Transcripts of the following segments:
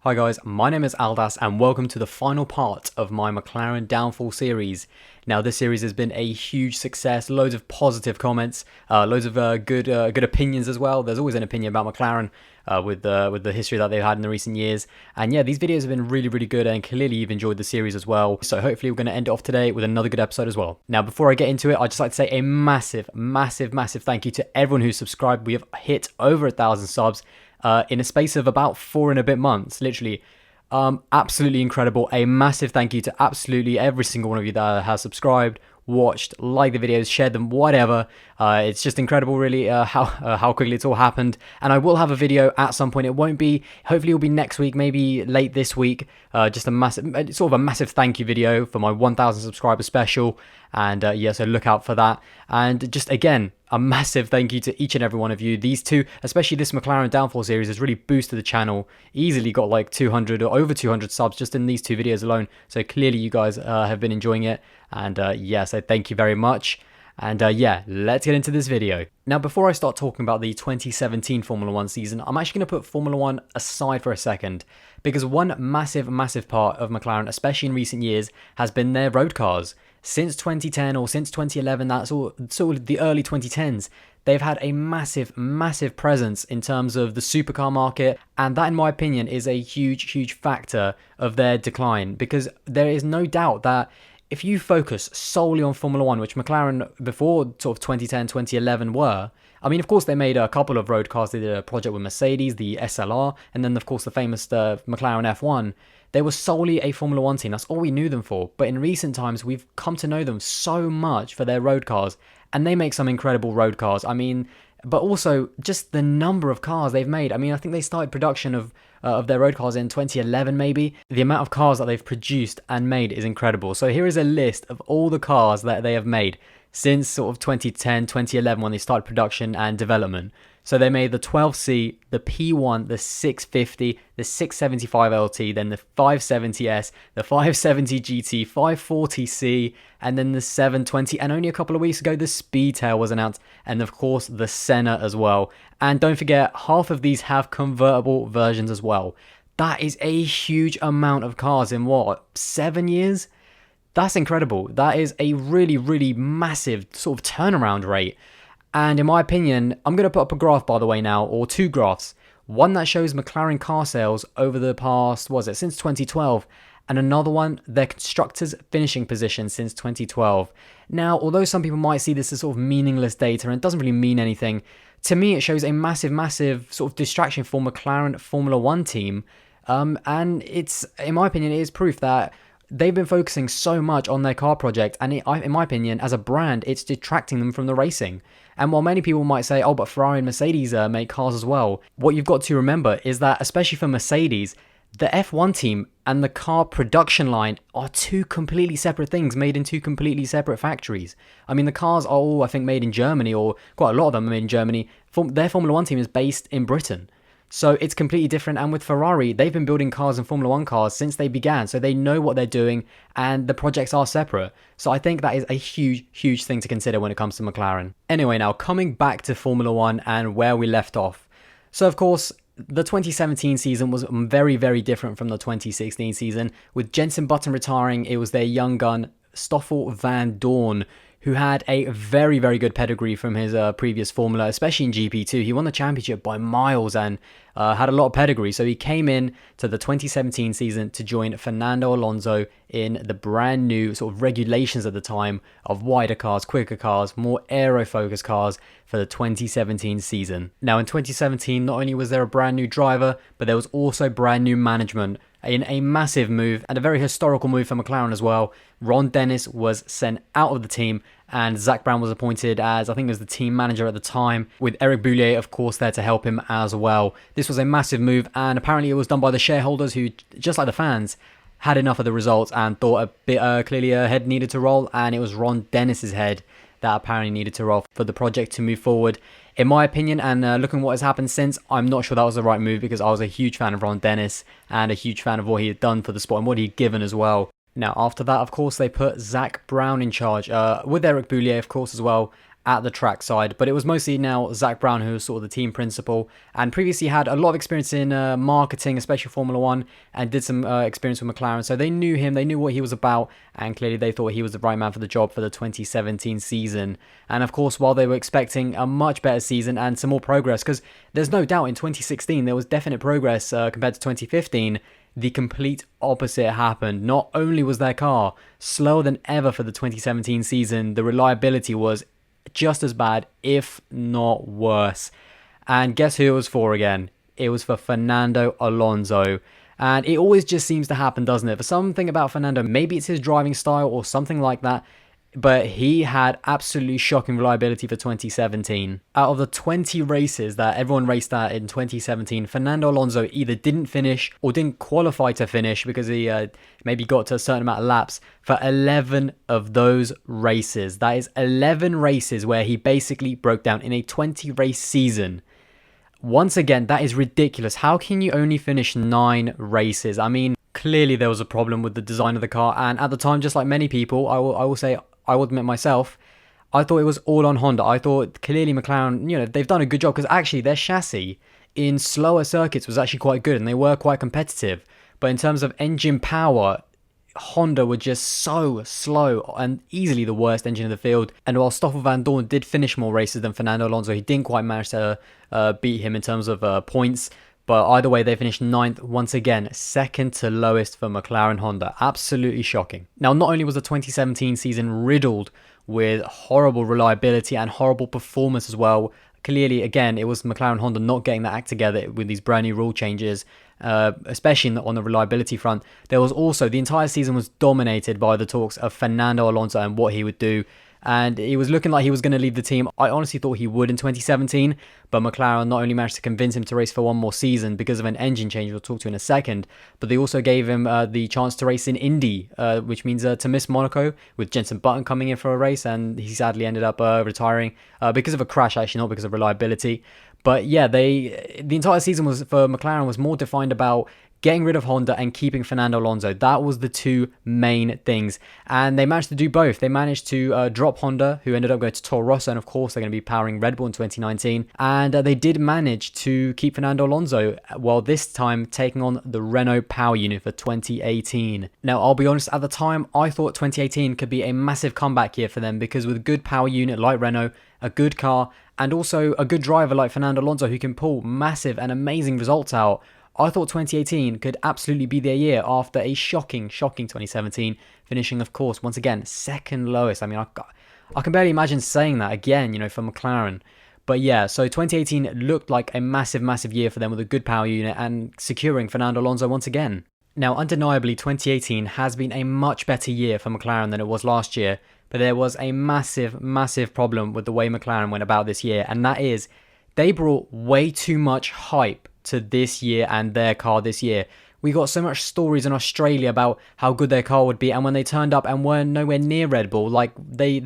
Hi guys, my name is Aldas and welcome to the final part of my McLaren downfall series. Now this series has been a huge success, loads of positive comments, loads of good opinions as well. There's always an opinion about McLaren with the history that they've had in the recent years. And yeah, these videos have been really good and clearly you've enjoyed the series as well. So hopefully we're going to end it off today with another good episode as well. Now before I get into it, I'd just like to say a massive thank you to everyone who's subscribed. We have hit over 1,000 subs. In a space of about 4 and a bit months, literally. Absolutely incredible. A massive thank you to absolutely every single one of you that has subscribed, watched, liked the videos, shared them, whatever. It's just incredible, really, how quickly it's all happened. And I will have a video at some point. It won't be, hopefully it'll be next week, maybe late this week. Just a massive thank you video for my 1,000 subscriber special. And yeah, so look out for that. And just again, a massive thank you to each and every one of you. These two, especially this McLaren Downfall series, has really boosted the channel. Easily got like 200 or over 200 subs just in these two videos alone. So clearly you guys have been enjoying it. And yeah, so thank you very much. And yeah, let's get into this video. Now, before I start talking about the 2017 Formula 1 season, I'm actually going to put Formula 1 aside for a second. Because one massive part of McLaren, especially in recent years, has been their road cars. Since 2010 or since 2011, that's all sort of the early 2010s, they've had a massive presence in terms of the supercar market. And that, in my opinion, is a huge factor of their decline. Because there is no doubt that if you focus solely on Formula 1, which McLaren before sort of 2010, 2011 were, I mean, of course, they made a couple of road cars. They did a project with Mercedes, the SLR, and then, of course, the famous McLaren F1. They were solely a Formula 1 team. That's all we knew them for. But in recent times, we've come to know them so much for their road cars. And they make some incredible road cars. I mean, but also just the number of cars they've made. I mean, I think they started production of their road cars in 2011 maybe. The amount of cars that they've produced and made is incredible. So here is a list of all the cars that they have made since sort of 2010, 2011 when they started production and development. So they made the 12C, the P1, the 650, the 675 LT, then the 570S, the 570 GT, 540C, and then the 720. And only a couple of weeks ago, the Speedtail was announced. And of course, the Senna as well. And don't forget, half of these have convertible versions as well. That is a huge amount of cars in what, 7 years? That's incredible. That is a really massive sort of turnaround rate. And in my opinion, I'm going to put up a graph, by the way, now, or two graphs. One that shows McLaren car sales over the past, since 2012, and another one, their constructors' finishing position since 2012. Now, although some people might see this as sort of meaningless data and it doesn't really mean anything, to me it shows a massive sort of distraction for McLaren Formula 1 team. And it's, in my opinion, it is proof that they've been focusing so much on their car project, and in my opinion, as a brand, it's detracting them from the racing. And while many people might say, oh, but Ferrari and Mercedes make cars as well, what you've got to remember is that, especially for Mercedes, the F1 team and the car production line are two completely separate things made in two completely separate factories. I mean, the cars are all, I think, made in Germany, or quite a lot of them are made in Germany. Their Formula 1 team is based in Britain. So it's completely different. And with Ferrari, they've been building cars and Formula 1 cars since they began. So they know what they're doing and the projects are separate. So I think that is a huge thing to consider when it comes to McLaren. Anyway, now coming back to Formula 1 and where we left off. So of course, the 2017 season was very different from the 2016 season. With Jenson Button retiring, it was their young gun, Stoffel van Dorn, who had a very good pedigree from his previous Formula, especially in GP2. He won the championship by miles and had a lot of pedigree. So he came in to the 2017 season to join Fernando Alonso in the brand new sort of regulations at the time of wider cars, quicker cars, more aero-focused cars for the 2017 season. Now in 2017, not only was there a brand new driver, but there was also brand new management. In a massive move and a very historical move for McLaren as well, Ron Dennis was sent out of the team and Zak Brown was appointed as, I think it was the team manager at the time, with Eric Boulier, of course, there to help him as well. This was a massive move, and apparently it was done by the shareholders who, just like the fans, had enough of the results and thought a bit clearly a head needed to roll, and it was Ron Dennis's head that apparently needed to roll for the project to move forward. In my opinion, and looking at what has happened since, I'm not sure that was the right move, because I was a huge fan of Ron Dennis and a huge fan of what he had done for the sport and what he'd given as well. Now, after that, of course, they put Zak Brown in charge, with Eric Boulier, of course, as well. at the trackside, but it was mostly now Zach Brown who was sort of the team principal, and previously had a lot of experience in marketing, especially Formula One, and did some experience with McLaren. So they knew him, they knew what he was about, and clearly they thought he was the right man for the job for the 2017 season. And of course, while they were expecting a much better season and some more progress, because there's no doubt in 2016 there was definite progress compared to 2015, the complete opposite happened. Not only was their car slower than ever for the 2017 season, the reliability was just as bad, if not worse. And guess who it was for again? It was for Fernando Alonso. And it always just seems to happen, doesn't it? For something about Fernando, maybe it's his driving style or something like that, but he had absolutely shocking reliability for 2017. Out of the 20 races that everyone raced at in 2017, Fernando Alonso either didn't finish or didn't qualify to finish because he maybe got to a certain amount of laps for 11 of those races. That is 11 races where he basically broke down in a 20 race season. Once again, that is ridiculous. How can you only finish 9 races? I mean, clearly there was a problem with the design of the car, and at the time, just like many people, I will say, I will admit myself, I thought it was all on Honda. I thought clearly McLaren, they've done a good job, because actually their chassis in slower circuits was actually quite good and they were quite competitive. But in terms of engine power, Honda were just so slow and easily the worst engine in the field. And while Stoffel Van Dorn did finish more races than Fernando Alonso, he didn't quite manage to beat him in terms of points. But either way, they finished 9th, once again, second to lowest for McLaren Honda. Absolutely shocking. Now, not only was the 2017 season riddled with horrible reliability and horrible performance as well, clearly, again, it was McLaren Honda not getting that act together with these brand new rule changes, especially on the reliability front. There was also, the entire season was dominated by the talks of Fernando Alonso and what he would do. And it was looking like he was going to leave the team. I honestly thought he would in 2017, but McLaren not only managed to convince him to race for one more season because of an engine change we'll talk to in a second, but they also gave him the chance to race in Indy, which means to miss Monaco, with Jenson Button coming in for a race, and he sadly ended up retiring because of a crash, actually, not because of reliability. But yeah, the entire season was for McLaren was more defined about getting rid of Honda and keeping Fernando Alonso. That was the two main things. And they managed to do both. They managed to drop Honda, who ended up going to Toro Rosso, and of course they're going to be powering Red Bull in 2019. And they did manage to keep Fernando Alonso, while this time taking on the Renault power unit for 2018. Now, I'll be honest, at the time, I thought 2018 could be a massive comeback year for them, because with a good power unit like Renault, a good car, and also a good driver like Fernando Alonso who can pull massive and amazing results out, I thought 2018 could absolutely be their year after a shocking 2017, finishing, of course, once again, second lowest. I mean, I can barely imagine saying that again, for McLaren. But yeah, so 2018 looked like a massive year for them with a good power unit and securing Fernando Alonso once again. Now, undeniably, 2018 has been a much better year for McLaren than it was last year, but there was a massive problem with the way McLaren went about this year, and that is they brought way too much hype to this year and their car this year. We got so much stories in Australia about how good their car would be, and when they turned up and weren't nowhere near Red Bull, like they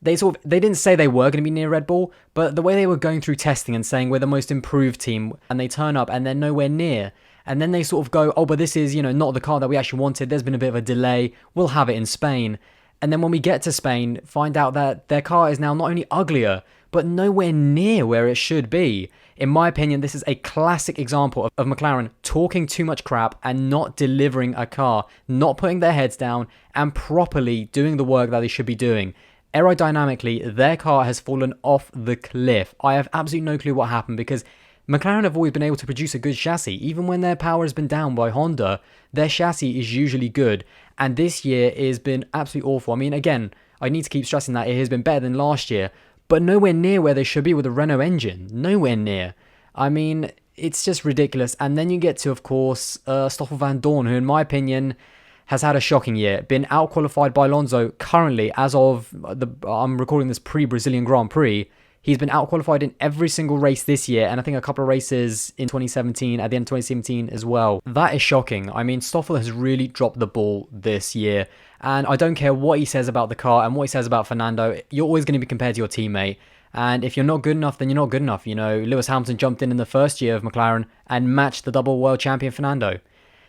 didn't say they were going to be near Red Bull, but the way they were going through testing and saying we're the most improved team, and they turn up and they're nowhere near, and then they sort of go, oh, but this is not the car that we actually wanted, there's been a bit of a delay, we'll have it in Spain. And then when we get to Spain, find out that their car is now not only uglier, but nowhere near where it should be. In my opinion, this is a classic example of McLaren talking too much crap and not delivering a car, not putting their heads down and properly doing the work that they should be doing. Aerodynamically, their car has fallen off the cliff. I have absolutely no clue what happened, because McLaren have always been able to produce a good chassis. Even when their power has been down by Honda, their chassis is usually good. And this year has been absolutely awful. I mean, again, I need to keep stressing that it has been better than last year, but nowhere near where they should be with a Renault engine. Nowhere near. I mean, it's just ridiculous. And then you get to, of course, Stoffel Van Dorn, who in my opinion has had a shocking year. Been out-qualified by Alonso currently as of, I'm recording this pre-Brazilian Grand Prix. He's been out-qualified in every single race this year, and I think a couple of races in 2017, at the end of 2017 as well. That is shocking. I mean, Stoffel has really dropped the ball this year, and I don't care what he says about the car and what he says about Fernando, you're always going to be compared to your teammate. And if you're not good enough, then you're not good enough. Lewis Hamilton jumped in the first year of McLaren and matched the double world champion Fernando.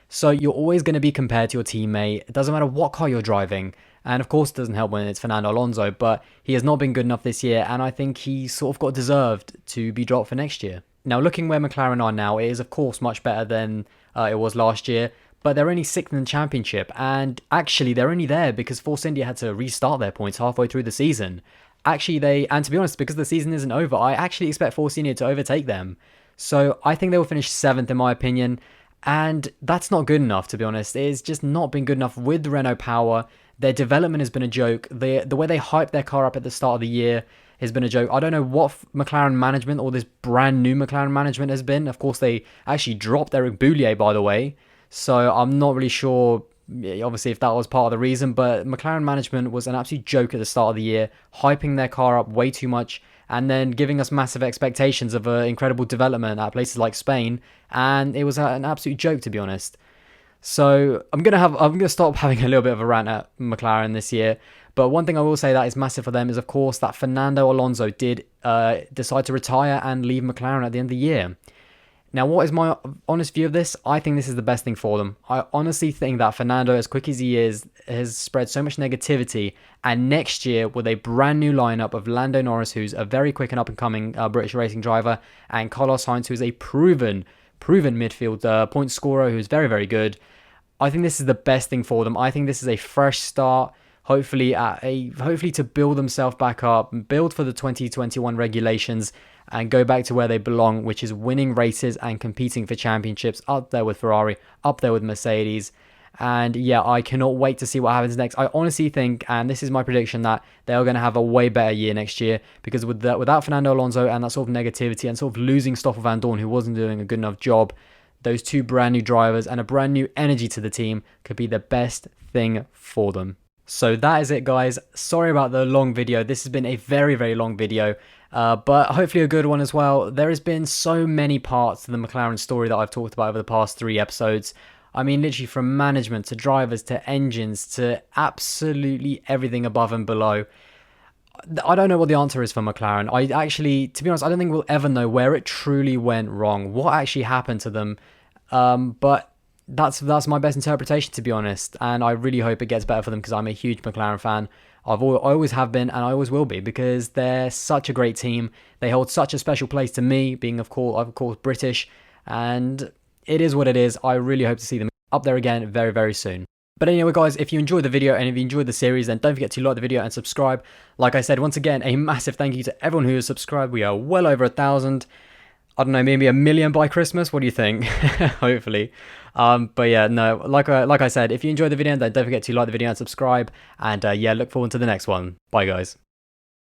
So you're always going to be compared to your teammate. It doesn't matter what car you're driving. And of course, it doesn't help when it's Fernando Alonso, but he has not been good enough this year, and I think he sort of got deserved to be dropped for next year. Now, looking where McLaren are now, it is of course much better than it was last year, but they're only 6th in the championship, and actually they're only there because Force India had to restart their points halfway through the season. Actually, and to be honest, because the season isn't over, I actually expect Force India to overtake them. So I think they will finish 7th in my opinion, and that's not good enough, to be honest. It's just not been good enough with Renault power. Their development has been a joke. The way they hyped their car up at the start of the year has been a joke. I don't know what McLaren management or this brand new McLaren management has been. Of course, they actually dropped Eric Boulier, by the way. So I'm not really sure, obviously, if that was part of the reason. But McLaren management was an absolute joke at the start of the year, hyping their car up way too much and then giving us massive expectations of incredible development at places like Spain. And it was an absolute joke, to be honest. So I'm gonna stop having a little bit of a rant at McLaren this year. But one thing I will say that is massive for them is, of course, that Fernando Alonso did decide to retire and leave McLaren at the end of the year. Now, what is my honest view of this? I think this is the best thing for them. I honestly think that Fernando, as quick as he is, has spread so much negativity. And next year, with a brand new lineup of Lando Norris, who's a very quick and up-and-coming British racing driver, and Carlos Sainz, who's a proven midfield point scorer who's very, very good, I think this is the best thing for them. I think this is a fresh start, hopefully to build themselves back up, build for the 2021 regulations, and go back to where they belong, which is winning races and competing for championships, up there with Ferrari, up there with Mercedes. And yeah, I cannot wait to see what happens next. I honestly think, and this is my prediction, that they are going to have a way better year next year, because without Fernando Alonso and that sort of negativity and sort of losing Stoffel Van Dorn, who wasn't doing a good enough job, those two brand new drivers and a brand new energy to the team could be the best thing for them. So that is it, guys. Sorry about the long video. This has been a very, very long video, but hopefully a good one as well. There has been so many parts to the McLaren story that I've talked about over the past 3 episodes. I mean, literally from management to drivers to engines to absolutely everything above and below. I don't know what the answer is for McLaren. To be honest, I don't think we'll ever know where it truly went wrong, what actually happened to them. But that's my best interpretation, to be honest, and I really hope it gets better for them, because I'm a huge McLaren fan. I always have been, and I always will be, because they're such a great team. They hold such a special place to me, being of course British, and it is what it is. I really hope to see them up there again very, very soon. But anyway, guys, if you enjoyed the video and if you enjoyed the series, then don't forget to like the video and subscribe. Like I said, once again, a massive thank you to everyone who has subscribed. We are well over 1,000. I don't know, maybe 1 million by Christmas. What do you think? Hopefully. But yeah, no, like I said, if you enjoyed the video, then don't forget to like the video and subscribe. And yeah, look forward to the next one. Bye, guys.